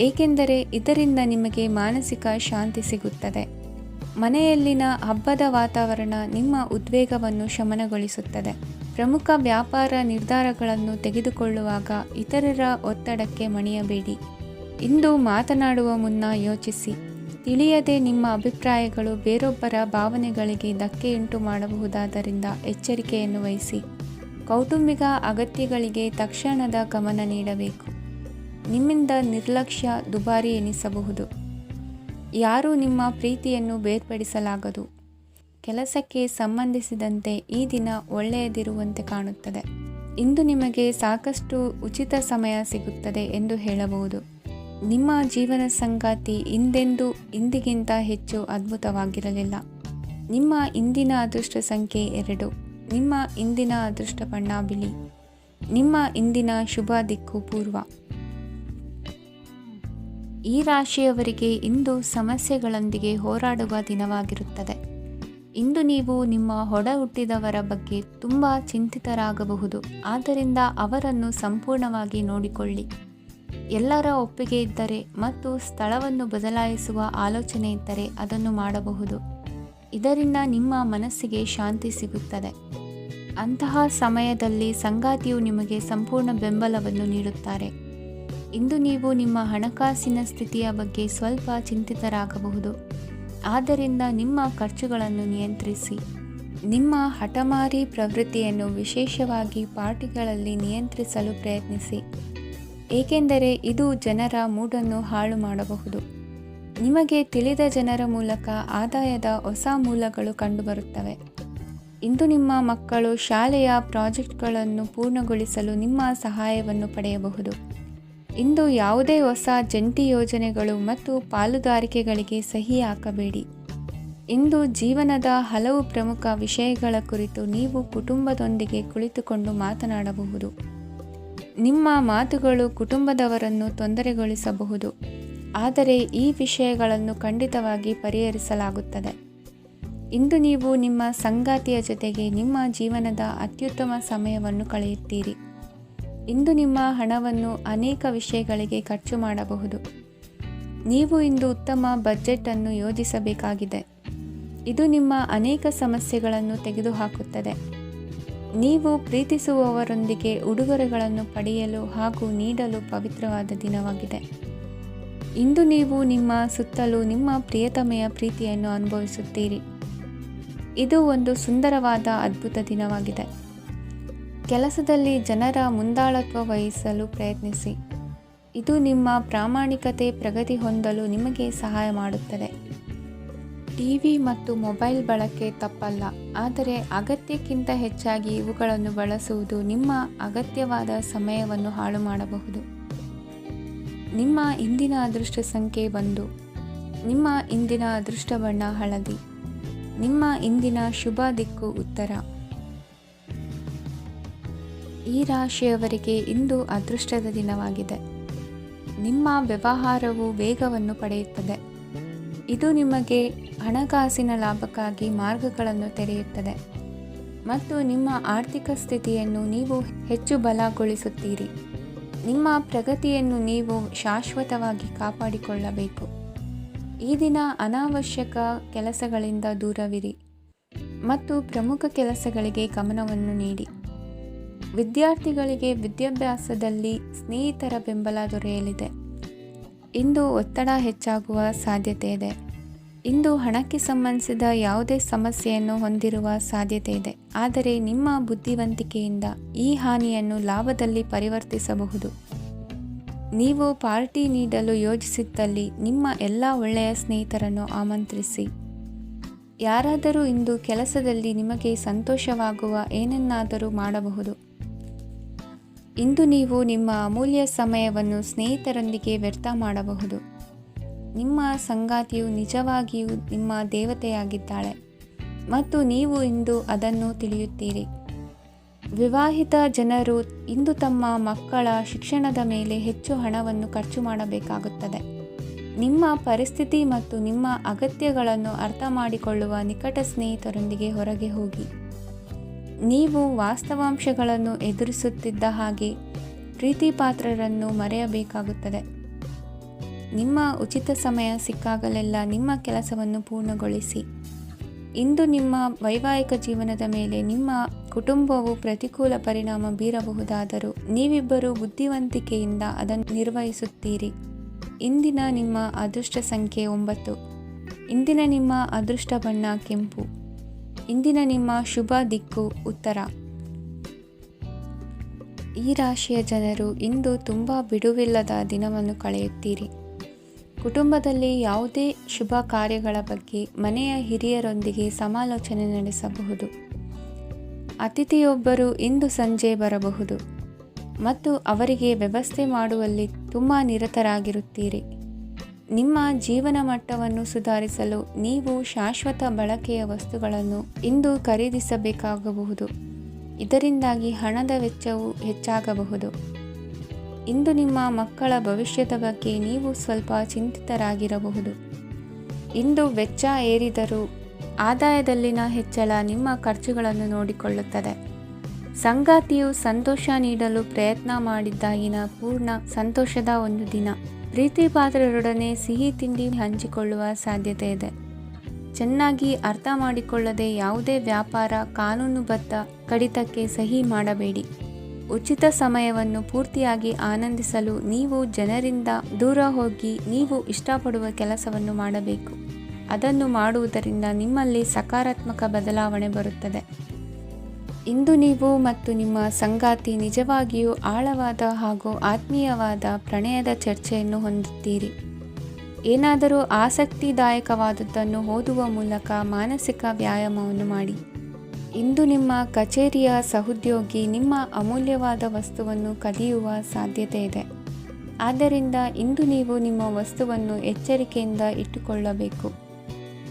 ಏಕೆಂದರೆ ಇದರಿಂದ ನಿಮಗೆ ಮಾನಸಿಕ ಶಾಂತಿ ಸಿಗುತ್ತದೆ. ಮನೆಯಲ್ಲಿನ ಹಬ್ಬದ ವಾತಾವರಣ ನಿಮ್ಮ ಉದ್ವೇಗವನ್ನು ಶಮನಗೊಳಿಸುತ್ತದೆ. ಪ್ರಮುಖ ವ್ಯಾಪಾರ ನಿರ್ಧಾರಗಳನ್ನು ತೆಗೆದುಕೊಳ್ಳುವಾಗ ಇತರರ ಒತ್ತಡಕ್ಕೆ ಮಣಿಯಬೇಡಿ. ಇಂದು ಮಾತನಾಡುವ ಮುನ್ನ ಯೋಚಿಸಿ. ತಿಳಿಯದೆ ನಿಮ್ಮ ಅಭಿಪ್ರಾಯಗಳು ಬೇರೊಬ್ಬರ ಭಾವನೆಗಳಿಗೆ ಧಕ್ಕೆಯುಂಟು ಮಾಡಬಹುದಾದ್ದರಿಂದ ಎಚ್ಚರಿಕೆಯನ್ನು ವಹಿಸಿ. ಕೌಟುಂಬಿಕ ಅಗತ್ಯಗಳಿಗೆ ತಕ್ಷಣದ ಗಮನ ನೀಡಬೇಕು. ನಿಮ್ಮಿಂದ ನಿರ್ಲಕ್ಷ್ಯ ದುಬಾರಿ ಎನಿಸಬಹುದು. ಯಾರೂ ನಿಮ್ಮ ಪ್ರೀತಿಯನ್ನು ಬೇರ್ಪಡಿಸಲಾಗದು. ಕೆಲಸಕ್ಕೆ ಸಂಬಂಧಿಸಿದಂತೆ ಈ ದಿನ ಒಳ್ಳೆಯದಿರುವಂತೆ ಕಾಣುತ್ತದೆ. ಇಂದು ನಿಮಗೆ ಸಾಕಷ್ಟು ಉಚಿತ ಸಮಯ ಸಿಗುತ್ತದೆ ಎಂದು ಹೇಳಬಹುದು. ನಿಮ್ಮ ಜೀವನ ಸಂಗಾತಿ ಇಂದಿಗಿಂತ ಹೆಚ್ಚು ಅದ್ಭುತವಾಗಿರಲಿಲ್ಲ. ನಿಮ್ಮ ಇಂದಿನ ಅದೃಷ್ಟ ಸಂಖ್ಯೆ 2. ನಿಮ್ಮ ಇಂದಿನ ಅದೃಷ್ಟ ಬಣ್ಣ ಬಿಳಿ. ನಿಮ್ಮ ಇಂದಿನ ಶುಭ ದಿಕ್ಕು ಪೂರ್ವ. ಈ ರಾಶಿಯವರಿಗೆ ಇಂದು ಸಮಸ್ಯೆಗಳೊಂದಿಗೆ ಹೋರಾಡುವ ದಿನವಾಗಿರುತ್ತದೆ. ಇಂದು ನೀವು ನಿಮ್ಮ ಒಡ ಹುಟ್ಟಿದವರ ಬಗ್ಗೆ ತುಂಬ ಚಿಂತಿತರಾಗಬಹುದು. ಆದ್ದರಿಂದ ಅವರನ್ನು ಸಂಪೂರ್ಣವಾಗಿ ನೋಡಿಕೊಳ್ಳಿ. ಎಲ್ಲರ ಒಪ್ಪಿಗೆ ಇದ್ದರೆ ಮತ್ತು ಸ್ಥಳವನ್ನು ಬದಲಾಯಿಸುವ ಆಲೋಚನೆ ಇದ್ದರೆ ಅದನ್ನು ಮಾಡಬಹುದು. ಇದರಿಂದ ನಿಮ್ಮ ಮನಸ್ಸಿಗೆ ಶಾಂತಿ ಸಿಗುತ್ತದೆ. ಅಂತಹ ಸಮಯದಲ್ಲಿ ಸಂಗಾತಿಯು ನಿಮಗೆ ಸಂಪೂರ್ಣ ಬೆಂಬಲವನ್ನು ನೀಡುತ್ತಾರೆ. ಇಂದು ನೀವು ನಿಮ್ಮ ಹಣಕಾಸಿನ ಸ್ಥಿತಿಯ ಬಗ್ಗೆ ಸ್ವಲ್ಪ ಚಿಂತಿತರಾಗಬಹುದು. ಆದ್ದರಿಂದ ನಿಮ್ಮ ಖರ್ಚುಗಳನ್ನು ನಿಯಂತ್ರಿಸಿ. ನಿಮ್ಮ ಹಠಮಾರಿ ಪ್ರವೃತ್ತಿಯನ್ನು ವಿಶೇಷವಾಗಿ ಪಾರ್ಟಿಗಳಲ್ಲಿ ನಿಯಂತ್ರಿಸಲು ಪ್ರಯತ್ನಿಸಿ, ಏಕೆಂದರೆ ಇದು ಜನರ ಮೂಡನ್ನು ಹಾಳು ಮಾಡಬಹುದು. ನಿಮಗೆ ತಿಳಿದ ಜನರ ಮೂಲಕ ಆದಾಯದ ಹೊಸ ಮೂಲಗಳು ಕಂಡುಬರುತ್ತವೆ. ಇಂದು ನಿಮ್ಮ ಮಕ್ಕಳು ಶಾಲೆಯ ಪ್ರಾಜೆಕ್ಟ್ಗಳನ್ನು ಪೂರ್ಣಗೊಳಿಸಲು ನಿಮ್ಮ ಸಹಾಯವನ್ನು ಪಡೆಯಬಹುದು. ಇಂದು ಯಾವುದೇ ಹೊಸ ಜಂಟಿ ಯೋಜನೆಗಳು ಮತ್ತು ಪಾಲುದಾರಿಕೆಗಳಿಗೆ ಸಹಿ ಹಾಕಬೇಡಿ. ಇಂದು ಜೀವನದ ಹಲವು ಪ್ರಮುಖ ವಿಷಯಗಳ ಕುರಿತು ನೀವು ಕುಟುಂಬದೊಂದಿಗೆ ಕುಳಿತುಕೊಂಡು ಮಾತನಾಡಬಹುದು. ನಿಮ್ಮ ಮಾತುಗಳು ಕುಟುಂಬದವರನ್ನು ತೊಂದರೆಗೊಳಿಸಬಹುದು, ಆದರೆ ಈ ವಿಷಯಗಳನ್ನು ಖಂಡಿತವಾಗಿ ಪರಿಹರಿಸಲಾಗುತ್ತದೆ. ಇಂದು ನೀವು ನಿಮ್ಮ ಸಂಗಾತಿಯ ಜೊತೆಗೆ ನಿಮ್ಮ ಜೀವನದ ಅತ್ಯುತ್ತಮ ಸಮಯವನ್ನು ಕಳೆಯುತ್ತೀರಿ. ಇಂದು ನಿಮ್ಮ ಹಣವನ್ನು ಅನೇಕ ವಿಷಯಗಳಿಗೆ ಖರ್ಚು ಮಾಡಬಹುದು. ನೀವು ಇಂದು ಉತ್ತಮ ಬಜೆಟ್ ಅನ್ನು ಯೋಜಿಸಬೇಕಾಗಿದೆ. ಇದು ನಿಮ್ಮ ಅನೇಕ ಸಮಸ್ಯೆಗಳನ್ನು ತೆಗೆದುಹಾಕುತ್ತದೆ. ನೀವು ಪ್ರೀತಿಸುವವರೊಂದಿಗೆ ಉಡುಗೊರೆಗಳನ್ನು ಪಡೆಯಲು ಹಾಗೂ ನೀಡಲು ಪವಿತ್ರವಾದ ದಿನವಾಗಿದೆ. ಇಂದು ನೀವು ನಿಮ್ಮ ಸುತ್ತಲೂ ನಿಮ್ಮ ಪ್ರಿಯತಮೆಯ ಪ್ರೀತಿಯನ್ನು ಅನುಭವಿಸುತ್ತೀರಿ. ಇದು ಒಂದು ಸುಂದರವಾದ ಅದ್ಭುತ ದಿನವಾಗಿದೆ. ಕೆಲಸದಲ್ಲಿ ಜನರ ಮುಂದಾಳತ್ವ ವಹಿಸಲು ಪ್ರಯತ್ನಿಸಿ. ಇದು ನಿಮ್ಮ ಪ್ರಾಮಾಣಿಕತೆ ಪ್ರಗತಿ ಹೊಂದಲು ನಿಮಗೆ ಸಹಾಯ ಮಾಡುತ್ತದೆ. ಟಿವಿ ಮತ್ತು ಮೊಬೈಲ್ ಬಳಕೆ ತಪ್ಪಲ್ಲ, ಆದರೆ ಅಗತ್ಯಕ್ಕಿಂತ ಹೆಚ್ಚಾಗಿ ಇವುಗಳನ್ನು ಬಳಸುವುದು ನಿಮ್ಮ ಅಗತ್ಯವಾದ ಸಮಯವನ್ನು ಹಾಳು ಮಾಡಬಹುದು. ನಿಮ್ಮ ಇಂದಿನ ಅದೃಷ್ಟ ಸಂಖ್ಯೆ 1. ನಿಮ್ಮ ಇಂದಿನ ಅದೃಷ್ಟ ಬಣ್ಣ ಹಳದಿ. ನಿಮ್ಮ ಇಂದಿನ ಶುಭ ದಿಕ್ಕು ಉತ್ತರ. ಈ ರಾಶಿಯವರಿಗೆ ಇಂದು ಅದೃಷ್ಟದ ದಿನವಾಗಿದೆ. ನಿಮ್ಮ ವ್ಯವಹಾರವು ವೇಗವನ್ನು ಪಡೆಯುತ್ತದೆ. ಇದು ನಿಮಗೆ ಹಣಕಾಸಿನ ಲಾಭಕ್ಕಾಗಿ ಮಾರ್ಗಗಳನ್ನು ತೆರೆಯುತ್ತದೆ ಮತ್ತು ನಿಮ್ಮ ಆರ್ಥಿಕ ಸ್ಥಿತಿಯನ್ನು ನೀವು ಹೆಚ್ಚು ಬಲಗೊಳಿಸುತ್ತೀರಿ. ನಿಮ್ಮ ಪ್ರಗತಿಯನ್ನು ನೀವು ಶಾಶ್ವತವಾಗಿ ಕಾಪಾಡಿಕೊಳ್ಳಬೇಕು. ಈ ದಿನ ಅನಾವಶ್ಯಕ ಕೆಲಸಗಳಿಂದ ದೂರವಿರಿ ಮತ್ತು ಪ್ರಮುಖ ಕೆಲಸಗಳಿಗೆ ಗಮನವನ್ನು ನೀಡಿ. ವಿದ್ಯಾರ್ಥಿಗಳಿಗೆ ವಿದ್ಯಾಭ್ಯಾಸದಲ್ಲಿ ಸ್ನೇಹಿತರ ಬೆಂಬಲ ದೊರೆಯಲಿದೆ. ಇಂದು ಒತ್ತಡ ಹೆಚ್ಚಾಗುವ ಸಾಧ್ಯತೆ ಇದೆ. ಇಂದು ಹಣಕ್ಕೆ ಸಂಬಂಧಿಸಿದ ಯಾವುದೇ ಸಮಸ್ಯೆಯನ್ನು ಹೊಂದಿರುವ ಸಾಧ್ಯತೆ ಇದೆ, ಆದರೆ ನಿಮ್ಮ ಬುದ್ಧಿವಂತಿಕೆಯಿಂದ ಈ ಹಾನಿಯನ್ನು ಲಾಭದಲ್ಲಿ ಪರಿವರ್ತಿಸಬಹುದು. ನೀವು ಪಾರ್ಟಿ ನೀಡಲು ಯೋಜಿಸಿದ್ದಲ್ಲಿ ನಿಮ್ಮ ಎಲ್ಲ ಒಳ್ಳೆಯ ಸ್ನೇಹಿತರನ್ನು ಆಮಂತ್ರಿಸಿ. ಯಾರಾದರೂ ಇಂದು ಕೆಲಸದಲ್ಲಿ ನಿಮಗೆ ಸಂತೋಷವಾಗುವ ಏನನ್ನಾದರೂ ಮಾಡಬಹುದು. ಇಂದು ನೀವು ನಿಮ್ಮ ಅಮೂಲ್ಯ ಸಮಯವನ್ನು ಸ್ನೇಹಿತರೊಂದಿಗೆ ವ್ಯರ್ಥ ಮಾಡಬಹುದು. ನಿಮ್ಮ ಸಂಗಾತಿಯು ನಿಜವಾಗಿಯೂ ನಿಮ್ಮ ದೇವತೆಯಾಗಿದ್ದಾಳೆ ಮತ್ತು ನೀವು ಇಂದು ಅದನ್ನು ತಿಳಿಯುತ್ತೀರಿ. ವಿವಾಹಿತ ಜನರು ಇಂದು ತಮ್ಮ ಮಕ್ಕಳ ಶಿಕ್ಷಣದ ಮೇಲೆ ಹೆಚ್ಚು ಹಣವನ್ನು ಖರ್ಚು ಮಾಡಬೇಕಾಗುತ್ತದೆ. ನಿಮ್ಮ ಪರಿಸ್ಥಿತಿ ಮತ್ತು ನಿಮ್ಮ ಅಗತ್ಯಗಳನ್ನು ಅರ್ಥ ಮಾಡಿಕೊಳ್ಳುವ ನಿಕಟ ಸ್ನೇಹಿತರೊಂದಿಗೆ ಹೊರಗೆ ಹೋಗಿ. ನೀವು ವಾಸ್ತವಾಂಶಗಳನ್ನು ಎದುರಿಸುತ್ತಿದ್ದ ಹಾಗೆ ಪ್ರೀತಿಪಾತ್ರರನ್ನು ಮರೆಯಬೇಕಾಗುತ್ತದೆ. ನಿಮ್ಮ ಉಚಿತ ಸಮಯ ಸಿಕ್ಕಾಗಲೆಲ್ಲ ನಿಮ್ಮ ಕೆಲಸವನ್ನು ಪೂರ್ಣಗೊಳಿಸಿ. ಇಂದು ನಿಮ್ಮ ವೈವಾಹಿಕ ಜೀವನದ ಮೇಲೆ ನಿಮ್ಮ ಕುಟುಂಬವು ಪ್ರತಿಕೂಲ ಪರಿಣಾಮ ಬೀರಬಹುದಾದರೂ ನೀವಿಬ್ಬರು ಬುದ್ಧಿವಂತಿಕೆಯಿಂದ ಅದನ್ನು ನಿರ್ವಹಿಸುತ್ತೀರಿ. ಇಂದಿನ ನಿಮ್ಮ ಅದೃಷ್ಟ ಸಂಖ್ಯೆ 9. ಇಂದಿನ ನಿಮ್ಮ ಅದೃಷ್ಟ ಬಣ್ಣ ಕೆಂಪು. ಇಂದಿನ ನಿಮ್ಮ ಶುಭ ದಿಕ್ಕು ಉತ್ತರ. ಈ ರಾಶಿಯ ಜನರು ಇಂದು ತುಂಬ ಬಿಡುವಿಲ್ಲದ ದಿನವನ್ನು ಕಳೆಯುತ್ತೀರಿ. ಕುಟುಂಬದಲ್ಲಿ ಯಾವುದೇ ಶುಭ ಕಾರ್ಯಗಳ ಬಗ್ಗೆ ಮನೆಯ ಹಿರಿಯರೊಂದಿಗೆ ಸಮಾಲೋಚನೆ ನಡೆಸಬಹುದು. ಅತಿಥಿಯೊಬ್ಬರು ಇಂದು ಸಂಜೆ ಬರಬಹುದು ಮತ್ತು ಅವರಿಗೆ ವ್ಯವಸ್ಥೆ ಮಾಡುವಲ್ಲಿ ತುಂಬ ನಿರತರಾಗಿರುತ್ತೀರಿ. ನಿಮ್ಮ ಜೀವನ ಮಟ್ಟವನ್ನು ಸುಧಾರಿಸಲು ನೀವು ಶಾಶ್ವತ ಬಳಕೆಯ ವಸ್ತುಗಳನ್ನು ಇಂದು ಖರೀದಿಸಬೇಕಾಗಬಹುದು. ಇದರಿಂದಾಗಿ ಹಣದ ವೆಚ್ಚವು ಹೆಚ್ಚಾಗಬಹುದು. ಇಂದು ನಿಮ್ಮ ಮಕ್ಕಳ ಭವಿಷ್ಯದ ಬಗ್ಗೆ ನೀವು ಸ್ವಲ್ಪ ಚಿಂತಿತರಾಗಿರಬಹುದು. ಇಂದು ವೆಚ್ಚ ಏರಿದರೂ ಆದಾಯದಲ್ಲಿನ ಹೆಚ್ಚಳ ನಿಮ್ಮ ಖರ್ಚುಗಳನ್ನು ನೋಡಿಕೊಳ್ಳುತ್ತದೆ. ಸಂಗಾತಿಯು ಸಂತೋಷ ನೀಡಲು ಪ್ರಯತ್ನ ಮಾಡಿದ್ದಾಗಿನ ಪೂರ್ಣ ಸಂತೋಷದ ಒಂದು ದಿನ. ಪ್ರೀತಿಪಾತ್ರರೊಡನೆ ಸಿಹಿ ತಿಂಡಿ ಹಂಚಿಕೊಳ್ಳುವ ಸಾಧ್ಯತೆ ಇದೆ. ಚೆನ್ನಾಗಿ ಅರ್ಥ ಮಾಡಿಕೊಳ್ಳದೆ ಯಾವುದೇ ವ್ಯಾಪಾರ ಕಾನೂನುಬದ್ಧ ಕಡಿತಕ್ಕೆ ಸಹಿ ಮಾಡಬೇಡಿ. ಉಚಿತ ಸಮಯವನ್ನು ಪೂರ್ತಿಯಾಗಿ ಆನಂದಿಸಲು ನೀವು ಜನರಿಂದ ದೂರ ಹೋಗಿ ನೀವು ಇಷ್ಟಪಡುವ ಕೆಲಸವನ್ನು ಮಾಡಬೇಕು. ಅದನ್ನು ಮಾಡುವುದರಿಂದ ನಿಮ್ಮಲ್ಲಿ ಸಕಾರಾತ್ಮಕ ಬದಲಾವಣೆ ಬರುತ್ತದೆ. ಇಂದು ನೀವು ಮತ್ತು ನಿಮ್ಮ ಸಂಗಾತಿ ನಿಜವಾಗಿಯೂ ಆಳವಾದ ಹಾಗೂ ಆತ್ಮೀಯವಾದ ಪ್ರಣಯದ ಚರ್ಚೆಯನ್ನು ಹೊಂದುತ್ತೀರಿ. ಏನಾದರೂ ಆಸಕ್ತಿದಾಯಕವಾದದ್ದನ್ನು ಓದುವ ಮೂಲಕ ಮಾನಸಿಕ ವ್ಯಾಯಾಮವನ್ನು ಮಾಡಿ. ಇಂದು ನಿಮ್ಮ ಕಚೇರಿಯ ಸಹೋದ್ಯೋಗಿ ನಿಮ್ಮ ಅಮೂಲ್ಯವಾದ ವಸ್ತುವನ್ನು ಕದಿಯುವ ಸಾಧ್ಯತೆ ಇದೆ. ಆದ್ದರಿಂದ ಇಂದು ನೀವು ನಿಮ್ಮ ವಸ್ತುವನ್ನು ಎಚ್ಚರಿಕೆಯಿಂದ ಇಟ್ಟುಕೊಳ್ಳಬೇಕು.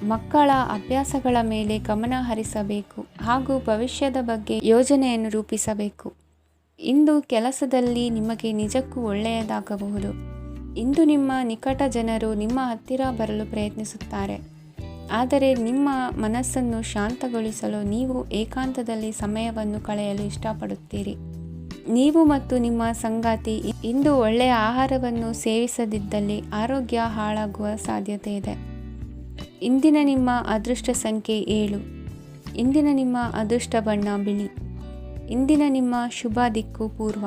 ಮಕ್ಕಳ ಅಭ್ಯಾಸಗಳ ಮೇಲೆ ಗಮನ ಹರಿಸಬೇಕು ಹಾಗೂ ಭವಿಷ್ಯದ ಬಗ್ಗೆ ಯೋಜನೆಯನ್ನು ರೂಪಿಸಬೇಕು. ಇಂದು ಕೆಲಸದಲ್ಲಿ ನಿಮಗೆ ನಿಜಕ್ಕೂ ಒಳ್ಳೆಯದಾಗಬಹುದು. ಇಂದು ನಿಮ್ಮ ನಿಕಟ ಜನರು ನಿಮ್ಮ ಹತ್ತಿರ ಬರಲು ಪ್ರಯತ್ನಿಸುತ್ತಾರೆ. ಆದರೆ ನಿಮ್ಮ ಮನಸ್ಸನ್ನು ಶಾಂತಗೊಳಿಸಲು ನೀವು ಏಕಾಂತದಲ್ಲಿ ಸಮಯವನ್ನು ಕಳೆಯಲು ಇಷ್ಟಪಡುತ್ತೀರಿ. ನೀವು ಮತ್ತು ನಿಮ್ಮ ಸಂಗಾತಿ ಇಂದು ಒಳ್ಳೆಯ ಆಹಾರವನ್ನು ಸೇವಿಸದಿದ್ದಲ್ಲಿ ಆರೋಗ್ಯ ಹಾಳಾಗುವ ಸಾಧ್ಯತೆ ಇದೆ. ಇಂದಿನ ನಿಮ್ಮ ಅದೃಷ್ಟ ಸಂಖ್ಯೆ 7. ಇಂದಿನ ನಿಮ್ಮ ಅದೃಷ್ಟ ಬಣ್ಣ ಬಿಳಿ. ಇಂದಿನ ನಿಮ್ಮ ಶುಭ ದಿಕ್ಕು ಪೂರ್ವ.